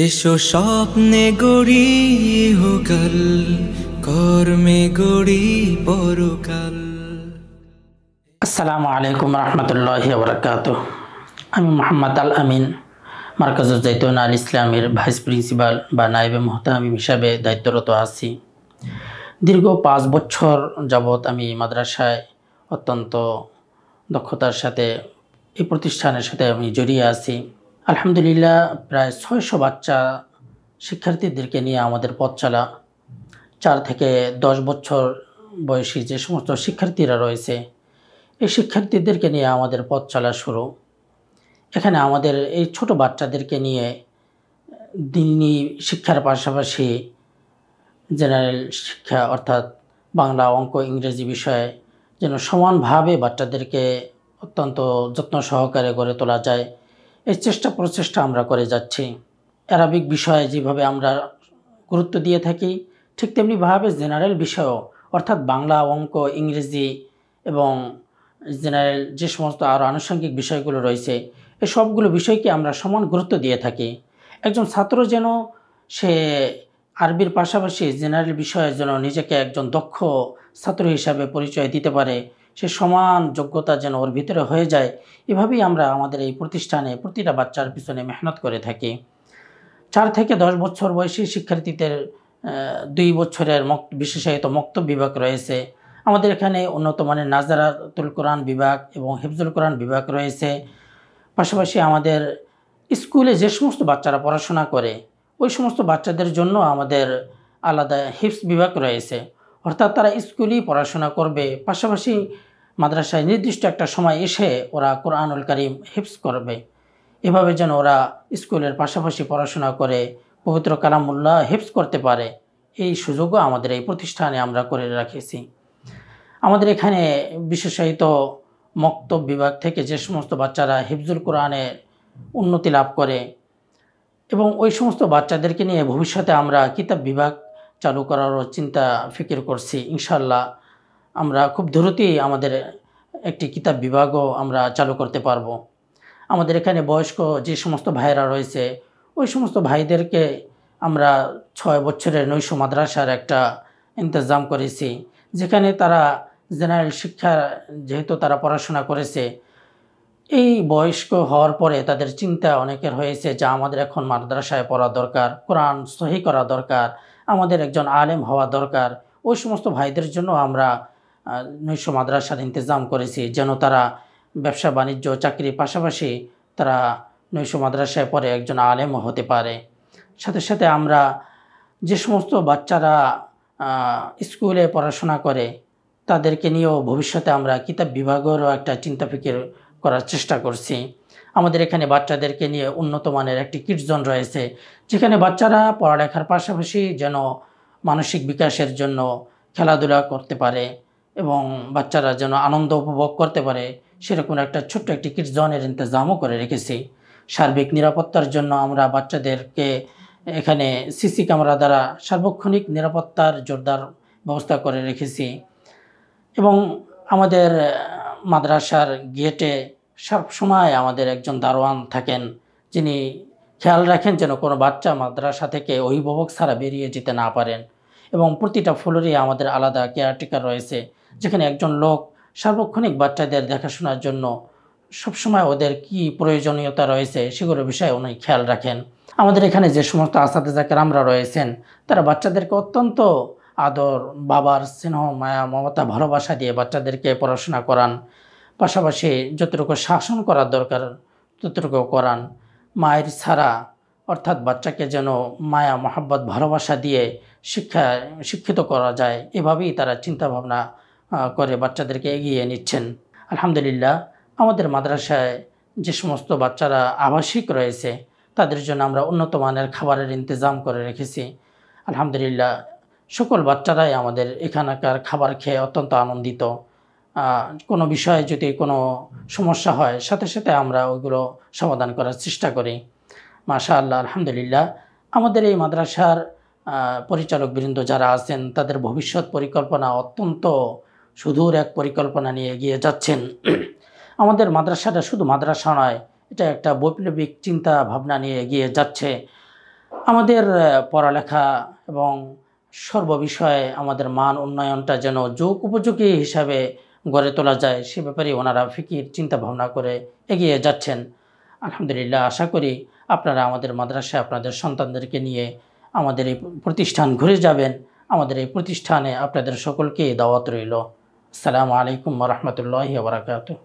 এসো স্বপ্নে গড়ি ইহকাল, কর্মে গড়ি পরকাল। আসসালামু আলাইকুম রহমতুল্লাহি ওয়া বারাকাতুহু। আমি মোহাম্মদ আল আমিন, মার্কাজুজ জাইতুন আল ইসলামের ভাইস প্রিন্সিপাল বা নায়েবে মুহতামিম হিসাবে দায়িত্বরত আছি। দীর্ঘ 5 বছর যাবৎ আমি মাদ্রাসায় অত্যন্ত দক্ষতার সাথে এই প্রতিষ্ঠানের সাথে আমি জড়িয়ে আছি। আলহামদুলিল্লাহ, প্রায় 600 বাচ্চা শিক্ষার্থীদেরকে নিয়ে আমাদের পথ চলা। 4 থেকে 10 বছর বয়সী যে সমস্ত শিক্ষার্থীরা রয়েছে, এই শিক্ষার্থীদেরকে নিয়ে আমাদের পথ চলা শুরু। এখানে আমাদের এই ছোট বাচ্চাদেরকে নিয়ে দিনী শিক্ষার পাশাপাশি জেনারেল শিক্ষা অর্থাৎ বাংলা, অঙ্ক, ইংরেজি বিষয়ে যেন সমানভাবে বাচ্চাদেরকে অত্যন্ত যত্ন সহকারে গড়ে তোলা যায়, এই প্রচেষ্টা আমরা করে যাচ্ছি। অ্যারাবিক বিষয়ে যেভাবে আমরা গুরুত্ব দিয়ে থাকি, ঠিক তেমনিভাবে জেনারেল বিষয়ও অর্থাৎ বাংলা, অঙ্ক, ইংরেজি এবং জেনারেল যে সমস্ত আরও আনুষঙ্গিক বিষয়গুলো রয়েছে, এই সবগুলো বিষয়কে আমরা সমান গুরুত্ব দিয়ে থাকি। একজন ছাত্র যেন সে আরবির পাশাপাশি জেনারেল বিষয়ে যেন নিজেকে একজন দক্ষ ছাত্র হিসাবে পরিচয় দিতে পারে, সে সমান যোগ্যতা যেন ওর ভিতরে হয়ে যায়, এভাবেই আমরা আমাদের এই প্রতিষ্ঠানে প্রতিটা বাচ্চার পিছনে মেহনত করে থাকি। 4 থেকে 10 বছর বয়সী শিক্ষার্থীদের 2 বছরের বিশেষায়িত মক্তব বিভাগ রয়েছে। আমাদের এখানে উন্নত মানের নাজারাতুল কোরআন বিভাগ এবং হিফজুল কোরআন বিভাগ রয়েছে। পাশাপাশি আমাদের স্কুলে যে সমস্ত বাচ্চারা পড়াশোনা করে, ওই সমস্ত বাচ্চাদের জন্য আমাদের আলাদা হিফজ বিভাগ রয়েছে, অর্থাৎ তারা স্কুলেই পড়াশোনা করবে, পাশাপাশি মাদ্রাসায় নির্দিষ্ট একটা সময় এসে ওরা কোরআনুল কারীম হিফজ করবে। এভাবে যেন ওরা স্কুলের পাশাপাশি পড়াশোনা করে পবিত্র কালামুল্লাহ হিফজ করতে পারে, এই সুযোগও আমাদের এই প্রতিষ্ঠানে আমরা করে রাখেছি। আমাদের এখানে বিশেষায়িত মক্তব বিভাগ থেকে যে সমস্ত বাচ্চারা হিফজুল কোরআনে উন্নতি লাভ করে এবং ওই সমস্ত বাচ্চাদেরকে নিয়ে ভবিষ্যতে আমরা কিতাব বিভাগ চালু করারও চিন্তা ফিকির করছি। ইনশাল্লাহ আমরা খুব দ্রুতই আমাদের একটি কিতাব বিভাগও আমরা চালু করতে পারবো। আমাদের এখানে বয়স্ক যে সমস্ত ভাইয়েরা রয়েছে, ওই সমস্ত ভাইদেরকে আমরা 6 বছরের নৈশ মাদ্রাসার একটা ইন্তজাম করেছি, যেখানে তারা জেনারেল শিক্ষা যেহেতু তারা পড়াশোনা করেছে, এই বয়স্ক হওয়ার পরে তাদের চিন্তা অনেকের হয়েছে যে আমাদের এখন মাদ্রাসায় পড়া দরকার, কোরআন সহি করা দরকার, আমাদের একজন আলেম হওয়া দরকার। ওই সমস্ত ভাইদের জন্য আমরা নৈশ মাদ্রাসার ইন্তজাম করেছি, যেন তারা ব্যবসা বাণিজ্য চাকরির পাশাপাশি তারা নৈশ মাদ্রাসায় পড়ে একজন আলেমও হতে পারে। সাথে সাথে আমরা যে সমস্ত বাচ্চারা স্কুলে পড়াশোনা করে, তাদেরকে নিয়েও ভবিষ্যতে আমরা কিতাব বিভাগেরও একটা চিন্তা ফিকির করার চেষ্টা করছি। আমাদের এখানে বাচ্চাদেরকে নিয়ে উন্নত মানের একটি কিডস জোন রয়েছে, যেখানে বাচ্চারা পড়ালেখার পাশাপাশি যেন মানসিক বিকাশের জন্য খেলাধুলা করতে পারে এবং বাচ্চারা যেন আনন্দ উপভোগ করতে পারে, সেরকম একটা ছোট্ট একটি কিডস জোনের ইন্তজামও করে রেখেছি। সার্বিক নিরাপত্তার জন্য আমরা বাচ্চাদেরকে এখানে সিসি ক্যামেরা দ্বারা সার্বক্ষণিক নিরাপত্তার জোরদার ব্যবস্থা করে রেখেছি এবং আমাদের মাদ্রাসার গেটে সবসময় আমাদের একজন দারোয়ান থাকেন, যিনি খেয়াল রাখেন যেন কোনো বাচ্চা মাদ্রাসা থেকে অভিভাবক ছাড়া বেরিয়ে যেতে না পারেন। এবং প্রতিটা ফ্লোরে আমাদের আলাদা কেয়ারটেকার রয়েছে, যেখানে একজন লোক সার্বক্ষণিক বাচ্চাদের দেখাশোনার জন্য সবসময় ওদের কি প্রয়োজনীয়তা রয়েছে সেগুলোর বিষয়ে উনি খেয়াল রাখেন। আমাদের এখানে যে সমস্ত আসাতেজা কেরামরা রয়েছেন, তারা বাচ্চাদেরকে অত্যন্ত আদর, বাবার স্নেহ, মায়া, মমতা, ভালোবাসা দিয়ে বাচ্চাদেরকে পড়াশোনা করান, পাশাপাশি যতটুকু শাসন করার দরকার ততটুকু করান। মায়ের ছাড়া অর্থাৎ বাচ্চাকে যেন মায়া, মহাব্বত, ভালোবাসা দিয়ে শিক্ষিত করা যায়, এভাবেই তারা চিন্তাভাবনা করে বাচ্চাদেরকে এগিয়ে নিচ্ছেন। আলহামদুলিল্লাহ, আমাদের মাদ্রাসায় যে সমস্ত বাচ্চারা আবাসিক রয়েছে, তাদের জন্য আমরা উন্নত মানের খাবারের ইন্তজাম করে রেখেছি। আলহামদুলিল্লাহ, সকল বাচ্চারাই আমাদের এখানকার খাবার খেয়ে অত্যন্ত আনন্দিত। কোনো বিষয়ে যদি কোনো সমস্যা হয়, সাথে সাথে আমরা ওইগুলো সমাধান করার চেষ্টা করি। মাশাআল্লাহ, আলহামদুলিল্লাহ, আমাদের এই মাদ্রাসার পরিচালকবৃন্দ যারা আছেন, তাদের ভবিষ্যৎ পরিকল্পনা অত্যন্ত সুদূর এক পরিকল্পনা নিয়ে এগিয়ে যাচ্ছেন। আমাদের মাদ্রাসাটা শুধু মাদ্রাসা নয়, এটা একটা বৈপ্লবিক চিন্তা ভাবনা নিয়ে এগিয়ে যাচ্ছে। আমাদের পড়ালেখা এবং সর্ববিষয়ে আমাদের মান উন্নয়নটা যেন যুগ উপযোগী হিসাবে গড়ে তোলা যায় সে ব্যাপারে ওনারা ফিকির চিন্তা ভাবনা করে এগিয়ে যাচ্ছেন। আলহামদুলিল্লাহ, আশা করি আপনারা আমাদের মাদ্রাসায় আপনাদের সন্তানদেরকে নিয়ে আমাদের এই প্রতিষ্ঠান ঘুরে যাবেন। আমাদের এই প্রতিষ্ঠানে আপনাদের সকলকে দাওয়াত রইল। আসসালামু আলাইকুম ওয়া রাহমাতুল্লাহি ওয়া বারাকাতুহু।